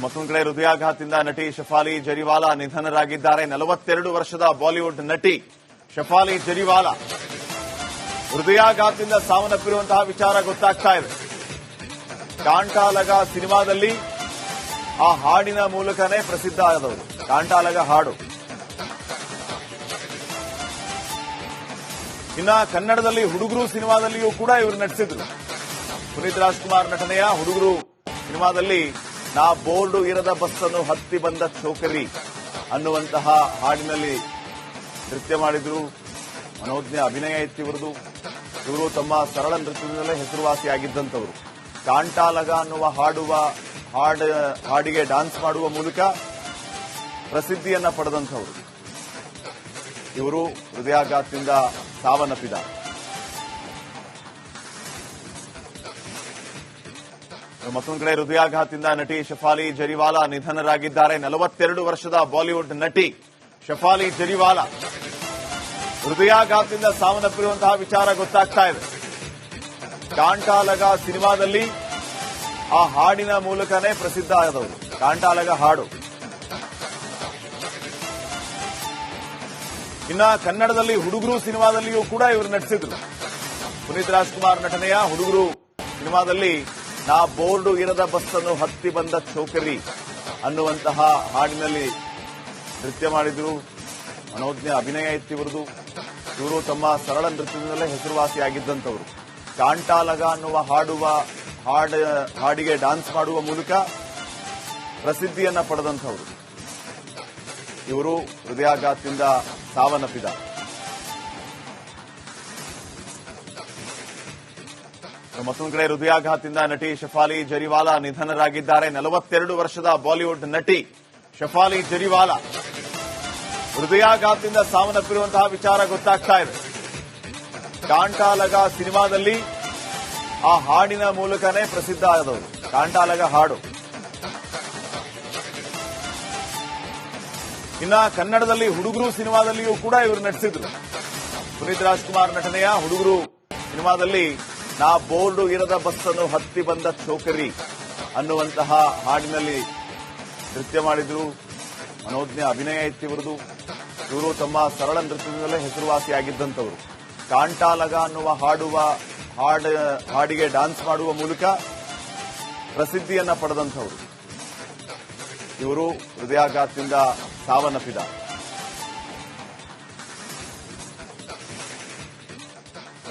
ಮತ್ತೊಂದು ಕಡೆ ಹೃದಯಾಘಾತದಿಂದ ನಟಿ ಶಫಾಲಿ ಜರಿವಾಲಾ ನಿಧನರಾಗಿದ್ದಾರೆ. 42 ವರ್ಷದ ಬಾಲಿವುಡ್ ನಟಿ ಶಫಾಲಿ ಜರಿವಾಲಾ ಹೃದಯಾಘಾತದಿಂದ ಸಾವನ್ನಪ್ಪಿರುವಂತಹ ವಿಚಾರ ಗೊತ್ತಾಗ್ತಾ ಇದೆ. ಕಾಂಟಾಲಗ ಸಿನಿಮಾದಲ್ಲಿ ಆ ಹಾಡಿನ ಮೂಲಕನೇ ಪ್ರಸಿದ್ಧ ಆದವರು. ಕಾಂಟಾಲಗ ಹಾಡು ಇನ್ನ ಕನ್ನಡದಲ್ಲಿ ಹುಡುಗರು ಸಿನಿಮಾದಲ್ಲಿಯೂ ಕೂಡ ಇವರು ನಟಿಸಿದ್ರು. ಪುನೀತ್ ರಾಜ್ಕುಮಾರ್ ನಟನೆಯ ಹುಡುಗರು ಸಿನಿಮಾದಲ್ಲಿ ನಾ ಬೋರ್ಡು ಇರದ ಬಸ್ಸನ್ನು ಹತ್ತಿ ಬಂದ ಚೋಕರಿ ಅನ್ನುವಂತಹ ಹಾಡಿನಲ್ಲಿ ನೃತ್ಯ ಮಾಡಿದ್ರು. ಮನೋಜ್ಞ ಅಭಿನಯ ಇತ್ತು ಇವರದು. ಇವರು ತಮ್ಮ ಸರಳ ನೃತ್ಯದಿಂದಲೇ ಹೆಸರುವಾಸಿಯಾಗಿದ್ದಂಥವರು. ಕಾಂಟಾಲಗ ಅನ್ನುವ ಹಾಡಿಗೆ ಡಾನ್ಸ್ ಮಾಡುವ ಮೂಲಕ ಪ್ರಸಿದ್ಧಿಯನ್ನ ಪಡೆದಂಥವರು. ಇವರು ಹೃದಯಾಘಾತದಿಂದ ಸಾವನ್ನಪ್ಪಿದ್ದಾರೆ. ಮತ್ತೊಂದು ಕಡೆ ಹೃದಯಾಘಾತದಿಂದ ನಟಿ ಶಫಾಲಿ ಜರಿವಾಲಾ ನಿಧನರಾಗಿದ್ದಾರೆ. 42 ವರ್ಷದ ಬಾಲಿವುಡ್ ನಟಿ ಶಫಾಲಿ ಜರಿವಾಲಾ ಹೃದಯಾಘಾತದಿಂದ ಸಾವನ್ನಪ್ಪಿರುವಂತಹ ವಿಚಾರ ಗೊತ್ತಾಗ್ತಾ ಇದೆ. ಕಾಂಟಾಲಗ ಸಿನಿಮಾದಲ್ಲಿ ಆ ಹಾಡಿನ ಮೂಲಕನೇ ಪ್ರಸಿದ್ಧ ಆದವರು. ಕಾಂಟಾಲಗ ಹಾಡು ಇನ್ನ ಕನ್ನಡದಲ್ಲಿ ಹುಡುಗರು ಸಿನಿಮಾದಲ್ಲಿಯೂ ಕೂಡ ಇವರು ನಟಿಸಿದ್ರು. ಪುನೀತ್ ರಾಜ್ಕುಮಾರ್ ನಟನೆಯ ಹುಡುಗರು ಸಿನಿಮಾದಲ್ಲಿ ನಾ ಬೋರ್ಡು ಇರದ ಬಸ್ಸನ್ನು ಹತ್ತಿ ಬಂದ ಚೋಕರಿ ಅನ್ನುವಂತಹ ಹಾಡಿನಲ್ಲಿ ನೃತ್ಯ ಮಾಡಿದ್ರು. ಮನೋಜ್ಞ ಅಭಿನಯ ಇತ್ತು ಇವರದು. ಇವರು ತಮ್ಮ ಸರಳ ನೃತ್ಯದಿಂದಲೇ ಹೆಸರುವಾಸಿಯಾಗಿದ್ದಂಥವರು. ಕಾಂಟಾಲಗ ಅನ್ನುವ ಹಾಡಿಗೆ ಡಾನ್ಸ್ ಮಾಡುವ ಮೂಲಕ ಪ್ರಸಿದ್ಧಿಯನ್ನ ಪಡೆದಂಥವರು. ಇವರು ಹೃದಯಾಘಾತದಿಂದ ಸಾವನ್ನಪ್ಪಿದ್ದಾರೆ. ಮತ್ತೊಂದು ಕಡೆ ಹೃದಯಾಘಾತದಿಂದ ನಟಿ ಶಫಾಲಿ ಜರಿವಾಲಾ ನಿಧನರಾಗಿದ್ದಾರೆ. 42 ವರ್ಷದ ಬಾಲಿವುಡ್ ನಟಿ ಶಫಾಲಿ ಜರಿವಾಲಾ ಹೃದಯಾಘಾತದಿಂದ ಸಾವನ್ನಪ್ಪಿರುವಂತಹ ವಿಚಾರ ಗೊತ್ತಾಗ್ತಾ ಇದೆ. ಕಾಂಟಾಲಗ ಸಿನಿಮಾದಲ್ಲಿ ಆ ಹಾಡಿನ ಮೂಲಕನೇ ಪ್ರಸಿದ್ಧ ಆದವರು. ಕಾಂಟಾಲಗ ಹಾಡು ಇನ್ನ ಕನ್ನಡದಲ್ಲಿ ಹುಡುಗರು ಸಿನಿಮಾದಲ್ಲಿಯೂ ಕೂಡ ಇವರು ನಟಿಸಿದ್ರು. ಪುನೀತ್ ರಾಜ್ಕುಮಾರ್ ನಟನೆಯ ಹುಡುಗರು ಸಿನಿಮಾದಲ್ಲಿ ನಾ ಬೋರ್ಡು ಇರದ ಬಸ್ಸನ್ನು ಹತ್ತಿ ಬಂದ ಚೋಕರಿ ಅನ್ನುವಂತಹ ಹಾಡಿನಲ್ಲಿ ನೃತ್ಯ ಮಾಡಿದ್ರು. ಮನೋಜ್ಞ ಅಭಿನಯ ಇತ್ತು ಇವರದು. ಇವರು ತಮ್ಮ ಸರಳ ನೃತ್ಯದಿಂದಲೇ ಹೆಸರುವಾಸಿಯಾಗಿದ್ದಂಥವರು. ಕಾಂಟಾಲಗ ಅನ್ನುವ ಹಾಡಿಗೆ ಡಾನ್ಸ್ ಮಾಡುವ ಮೂಲಕ ಪ್ರಸಿದ್ಧಿಯನ್ನ ಪಡೆದಂಥವರು. ಇವರು ಹೃದಯಾಘಾತದಿಂದ ಸಾವನ್ನಪ್ಪಿದ್ದಾರೆ.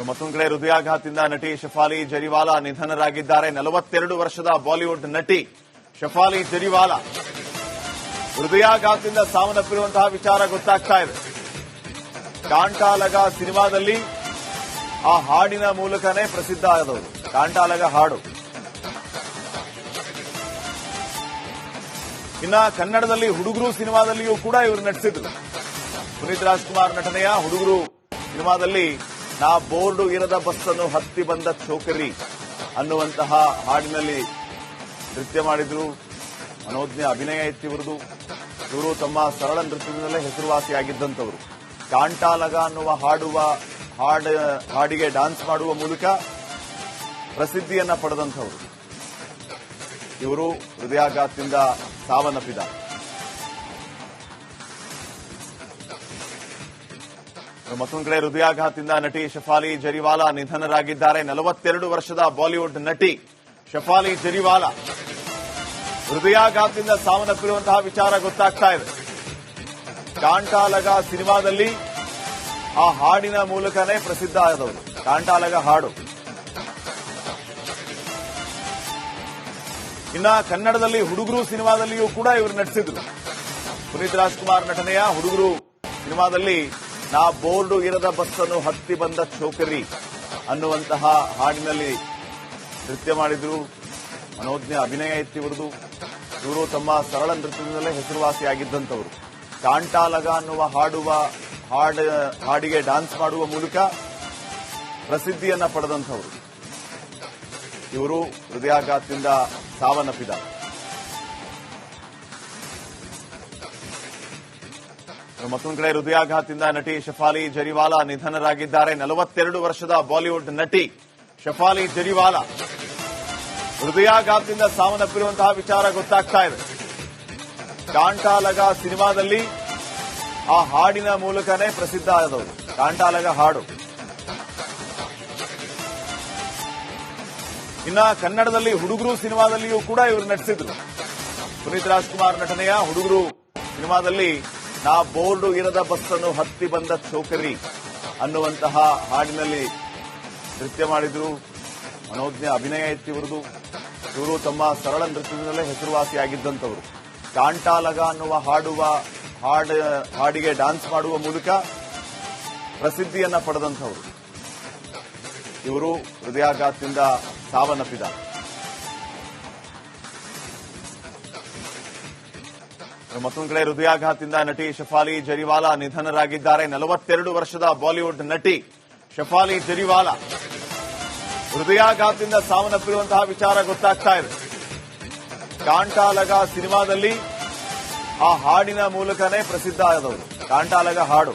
ಮತ್ತೊಂದು ಕಡೆ ಹೃದಯಾಘಾತದಿಂದ ನಟಿ ಶಫಾಲಿ ಜರಿವಾಲಾ ನಿಧನರಾಗಿದ್ದಾರೆ. 42 ವರ್ಷದ ಬಾಲಿವುಡ್ ನಟಿ ಶಫಾಲಿ ಜರಿವಾಲಾ ಹೃದಯಾಘಾತದಿಂದ ಸಾವನ್ನಪ್ಪಿರುವಂತಹ ವಿಚಾರ ಗೊತ್ತಾಗ್ತಾ ಇದೆ. ಕಾಂಟಾಲಗ ಸಿನಿಮಾದಲ್ಲಿ ಆ ಹಾಡಿನ ಮೂಲಕನೇ ಪ್ರಸಿದ್ಧ ಆದವರು. ಕಾಂಟಾಲಗ ಹಾಡು ಇನ್ನ ಕನ್ನಡದಲ್ಲಿ ಹುಡುಗರು ಸಿನಿಮಾದಲ್ಲಿಯೂ ಕೂಡ ಇವರು ನಟಿಸಿದ್ರು. ಪುನೀತ್ ರಾಜ್ಕುಮಾರ್ ನಟನೆಯ ಹುಡುಗರು ಸಿನಿಮಾದಲ್ಲಿ ನಾ ಬೋರ್ಡು ಇರದ ಬಸ್ಸನ್ನು ಹತ್ತಿ ಬಂದ ಚೋಕರಿ ಅನ್ನುವಂತಹ ಹಾಡಿನಲ್ಲಿ ನೃತ್ಯ ಮಾಡಿದ್ರು. ಮನೋಜ್ಞ ಅಭಿನಯ ಇತ್ತು ಇವರದು. ಇವರು ತಮ್ಮ ಸರಳ ನೃತ್ಯದಿಂದಲೇ ಹೆಸರುವಾಸಿಯಾಗಿದ್ದಂಥವರು. ಕಾಂಟಾಲಗ ಅನ್ನುವ ಹಾಡಿಗೆ ಡಾನ್ಸ್ ಮಾಡುವ ಮೂಲಕ ಪ್ರಸಿದ್ಧಿಯನ್ನ ಪಡೆದಂಥವರು. ಇವರು ಹೃದಯಾಘಾತದಿಂದ ಸಾವನ್ನಪ್ಪಿದ್ದಾರೆ. ಮತ್ತೊಂದು ಕಡೆ ಹೃದಯಾಘಾತದಿಂದ ನಟಿ ಶಫಾಲಿ ಜರಿವಾಲಾ ನಿಧನರಾಗಿದ್ದಾರೆ. 42 ವರ್ಷದ ಬಾಲಿವುಡ್ ನಟಿ ಶಫಾಲಿ ಜರಿವಾಲಾ ಹೃದಯಾಘಾತದಿಂದ ಸಾವನ್ನಪ್ಪಿರುವಂತಹ ವಿಚಾರ ಗೊತ್ತಾಗ್ತಾ ಇದೆ. ಕಾಂಟಾಲಗ ಸಿನಿಮಾದಲ್ಲಿ ಆ ಹಾಡಿನ ಮೂಲಕನೇ ಪ್ರಸಿದ್ಧ ಆದವರು. ಕಾಂಟಾಲಗ ಹಾಡು ಇನ್ನ ಕನ್ನಡದಲ್ಲಿ ಹುಡುಗರು ಸಿನಿಮಾದಲ್ಲಿಯೂ ಕೂಡ ಇವರು ನಟಿಸಿದ್ರು. ಪುನೀತ್ ರಾಜ್ಕುಮಾರ್ ನಟನೆಯ ಹುಡುಗರು ಸಿನಿಮಾದಲ್ಲಿ ನಾ ಬೋರ್ಡು ಇರದ ಬಸ್ಸನ್ನು ಹತ್ತಿ ಬಂದ ಚೋಕರಿ ಅನ್ನುವಂತಹ ಹಾಡಿನಲ್ಲಿ ನೃತ್ಯ ಮಾಡಿದ್ರು. ಮನೋಜ್ಞ ಅಭಿನಯ ಇತ್ತು ಇವರದು. ಇವರು ತಮ್ಮ ಸರಳ ನೃತ್ಯದಿಂದಲೇ ಹೆಸರುವಾಸಿಯಾಗಿದ್ದಂಥವರು. ಕಾಂಟಾಲಗ ಅನ್ನುವ ಹಾಡಿಗೆ ಡಾನ್ಸ್ ಮಾಡುವ ಮೂಲಕ ಪ್ರಸಿದ್ಧಿಯನ್ನ ಪಡೆದಂಥವರು. ಇವರು ಹೃದಯಾಘಾತದಿಂದ ಸಾವನ್ನಪ್ಪಿದ್ದಾರೆ. ಮತ್ತೊಂದು ಕಡೆ ಹೃದಯಾಘಾತದಿಂದ ನಟಿ ಶಫಾಲಿ ಜರಿವಾಲಾ ನಿಧನರಾಗಿದ್ದಾರೆ. 42 ವರ್ಷದ ಬಾಲಿವುಡ್ ನಟಿ ಶಫಾಲಿ ಜರಿವಾಲಾ ಹೃದಯಾಘಾತದಿಂದ ಸಾವನ್ನಪ್ಪಿರುವಂತಹ ವಿಚಾರ ಗೊತ್ತಾಗ್ತಾ ಇದೆ. ಕಾಂಟಾಲಗ ಸಿನಿಮಾದಲ್ಲಿ ಆ ಹಾಡಿನ ಮೂಲಕನೇ ಪ್ರಸಿದ್ಧ ಆದವರು. ಕಾಂಟಾಲಗ ಹಾಡು. ಇನ್ನ ಕನ್ನಡದಲ್ಲಿ ಹುಡುಗರು ಸಿನಿಮಾದಲ್ಲಿಯೂ ಕೂಡ ಇವರು ನಟಿಸಿದ್ರು. ಪುನೀತ್ ರಾಜ್ಕುಮಾರ್ ನಟನೆಯ ಹುಡುಗರು ಸಿನಿಮಾದಲ್ಲಿ ನಾ ಬೋರ್ಡು ಇರದ ಬಸ್ ಅನ್ನು ಹತ್ತಿ ಬಂದ ಚೋಕರಿ ಅನ್ನುವಂತಹ ಹಾಡಿನಲ್ಲಿ ನೃತ್ಯ ಮಾಡಿದ್ರು. ಮನೋಜ್ಞ ಅಭಿನಯ ಇತ್ತು ಇವರದು. ಇವರು ತಮ್ಮ ಸರಳ ನೃತ್ಯದಿಂದಲೇ ಹೆಸರುವಾಸಿಯಾಗಿದ್ದಂಥವರು. ಕಾಂಟಾಲಗ ಅನ್ನುವ ಹಾಡಿಗೆ ಡ್ಯಾನ್ಸ್ ಮಾಡುವ ಮೂಲಕ ಪ್ರಸಿದ್ಧಿಯನ್ನ ಪಡೆದಂಥವರು. ಇವರು ಹೃದಯಾಘಾತದಿಂದ ಸಾವನ್ನಪ್ಪಿದ್ದಾರೆ. ಮತ್ತೊಂದು ಕಡೆ ಹೃದಯಾಘಾತದಿಂದ ನಟಿ ಶಫಾಲಿ ಜರಿವಾಲಾ ನಿಧನರಾಗಿದ್ದಾರೆ. 42 ವರ್ಷದ ಬಾಲಿವುಡ್ ನಟಿ ಶಫಾಲಿ ಜರಿವಾಲಾ ಹೃದಯಾಘಾತದಿಂದ ಸಾವನ್ನಪ್ಪಿರುವಂತಹ ವಿಚಾರ ಗೊತ್ತಾಗ್ತಾ ಇದೆ. ಕಾಂಟಾಲಗ ಸಿನಿಮಾದಲ್ಲಿ ಆ ಹಾಡಿನ ಮೂಲಕನೇ ಪ್ರಸಿದ್ಧ ಆದವರು. ಕಾಂಟಾಲಗ ಹಾಡು.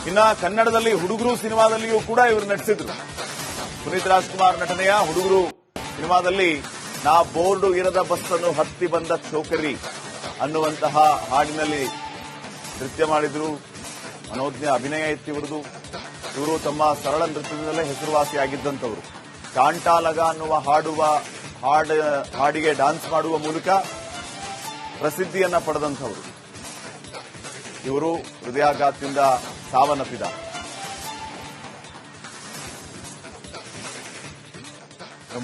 ಇನ್ನ ಕನ್ನಡದಲ್ಲಿ ಹುಡುಗರು ಸಿನಿಮಾದಲ್ಲಿಯೂ ಕೂಡ ಇವರು ನಟಿಸಿದ್ರು. ಪುನೀತ್ ರಾಜ್ಕುಮಾರ್ ನಟನೆಯ ಹುಡುಗರು ಸಿನಿಮಾದಲ್ಲಿ ನಾ ಬೋರ್ಡು ಇರದ ಬಸ್ ಅನ್ನು ಹತ್ತಿ ಬಂದ ಚೋಕರಿ ಅನ್ನುವಂತಹ ಹಾಡಿನಲ್ಲಿ ನೃತ್ಯ ಮಾಡಿದ್ರು. ಮನೋಜ್ಞ ಅಭಿನಯ ಇತ್ತು ಇವರದು. ಇವರು ತಮ್ಮ ಸರಳ ನೃತ್ಯದಿಂದಲೇ ಹೆಸರುವಾಸಿಯಾಗಿದ್ದಂಥವರು. ಕಾಂಟಾಲಗ ಅನ್ನುವ ಹಾಡಿಗೆ ಡ್ಯಾನ್ಸ್ ಮಾಡುವ ಮೂಲಕ ಪ್ರಸಿದ್ಧಿಯನ್ನ ಪಡೆದಂಥವರು. ಇವರು ಹೃದಯಾಘಾತದಿಂದ ಸಾವನ್ನಪ್ಪಿದ್ದಾರೆ.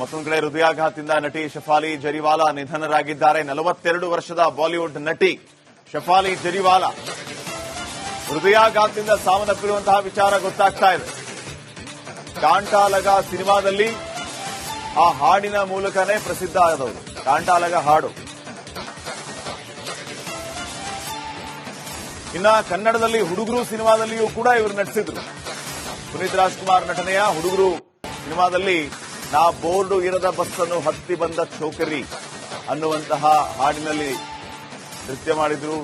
ಮತ್ತೊಂದು ಕಡೆ ಹೃದಯಾಘಾತದಿಂದ ನಟಿ ಶಫಾಲಿ ಜರಿವಾಲಾ ನಿಧನರಾಗಿದ್ದಾರೆ. 42 ವರ್ಷದ ಬಾಲಿವುಡ್ ನಟಿ ಶಫಾಲಿ ಜರಿವಾಲಾ ಹೃದಯಾಘಾತದಿಂದ ಸಾವನ್ನಪ್ಪಿರುವಂತಹ ವಿಚಾರ ಗೊತ್ತಾಗ್ತಾ ಇದೆ. ಕಾಂಟಾಲಗ ಸಿನಿಮಾದಲ್ಲಿ ಆ ಹಾಡಿನ ಮೂಲಕನೇ ಪ್ರಸಿದ್ಧ ಆದವರು. ಕಾಂಟಾಲಗ ಹಾಡು. ಇನ್ನ ಕನ್ನಡದಲ್ಲಿ ಹುಡುಗರು ಸಿನಿಮಾದಲ್ಲಿಯೂ ಕೂಡ ಇವರು ನಟಿಸಿದ್ರು. ಪುನೀತ್ ರಾಜ್ಕುಮಾರ್ ನಟನೆಯ ಹುಡುಗರು ಸಿನಿಮಾದಲ್ಲಿ ನಾ ಬೋರ್ಡು ಇರದ ಬಸ್ ಅನ್ನು ಹತ್ತಿ ಬಂದ ಚೋಕರಿ ಅನ್ನುವಂತಹ ಹಾಡಿನಲ್ಲಿ ನೃತ್ಯ ಮಾಡಿದ್ರು.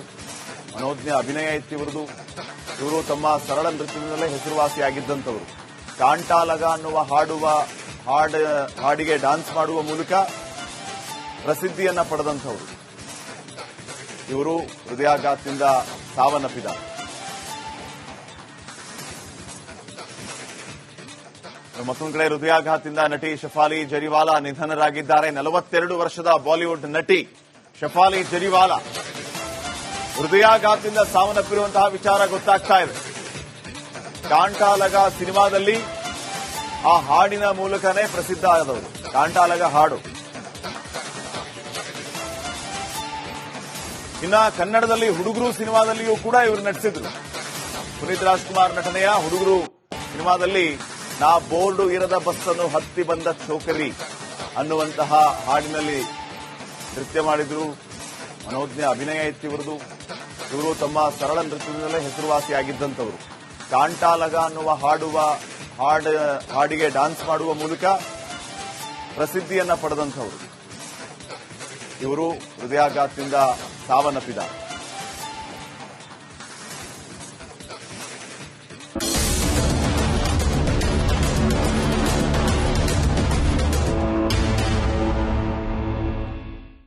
ಮನೋಜ್ಞ ಅಭಿನಯ ಇತ್ತು ಇವರದು. ಇವರು ತಮ್ಮ ಸರಳ ನೃತ್ಯದಿಂದಲೇ ಹೆಸರುವಾಸಿಯಾಗಿದ್ದಂಥವರು. ಕಾಂಟಾಲಗ ಅನ್ನುವ ಹಾಡಿಗೆ ಡ್ಯಾನ್ಸ್ ಮಾಡುವ ಮೂಲಕ ಪ್ರಸಿದ್ಧಿಯನ್ನ ಪಡೆದಂಥವರು. ಇವರು ಹೃದಯಾಘಾತದಿಂದ ಸಾವನ್ನಪ್ಪಿದ್ದಾರೆ. ಮತ್ತೊಂದು ಕಡೆ ಹೃದಯಾಘಾತದಿಂದ ನಟಿ ಶಫಾಲಿ ಜರಿವಾಲಾ ನಿಧನರಾಗಿದ್ದಾರೆ. 42 ವರ್ಷದ ಬಾಲಿವುಡ್ ನಟಿ ಶಫಾಲಿ ಜರಿವಾಲಾ ಹೃದಯಾಘಾತದಿಂದ ಸಾವನ್ನಪ್ಪಿರುವಂತಹ ವಿಚಾರ ಗೊತ್ತಾಗ್ತಾ ಇದೆ. ಕಾಂಟಾಲಗ ಸಿನಿಮಾದಲ್ಲಿ ಆ ಹಾಡಿನ ಮೂಲಕನೇ ಪ್ರಸಿದ್ಧ ಆದವರು. ಕಾಂಟಾಲಗ ಹಾಡು. ಇನ್ನ ಕನ್ನಡದಲ್ಲಿ ಹುಡುಗರು ಸಿನಿಮಾದಲ್ಲಿಯೂ ಕೂಡ ಇವರು ನಟಿಸಿದ್ರು. ಪುನೀತ್ ರಾಜ್ಕುಮಾರ್ ನಟನೆಯ ಹುಡುಗರು ಸಿನಿಮಾದಲ್ಲಿ ನಾ ಬೋರ್ಡು ಇರದ ಬಸ್ ಅನ್ನು ಹತ್ತಿ ಬಂದ ಚೋಕರಿ ಅನ್ನುವಂತಹ ಹಾಡಿನಲ್ಲಿ ನೃತ್ಯ ಮಾಡಿದ್ರು. ಮನೋಜ್ಞ ಅಭಿನಯ ಇತ್ತು ಇವರದು. ಇವರು ತಮ್ಮ ಸರಳ ನೃತ್ಯದಿಂದಲೇ ಹೆಸರುವಾಸಿಯಾಗಿದ್ದಂಥವರು. ಕಾಂಟಾಲಗ ಅನ್ನುವ ಹಾಡಿಗೆ ಡ್ಯಾನ್ಸ್ ಮಾಡುವ ಮೂಲಕ ಪ್ರಸಿದ್ಧಿಯನ್ನ ಪಡೆದಂಥವರು. ಇವರು ಹೃದಯಾಘಾತದಿಂದ ಸಾವನ್ನಪ್ಪಿದ್ದಾರೆ.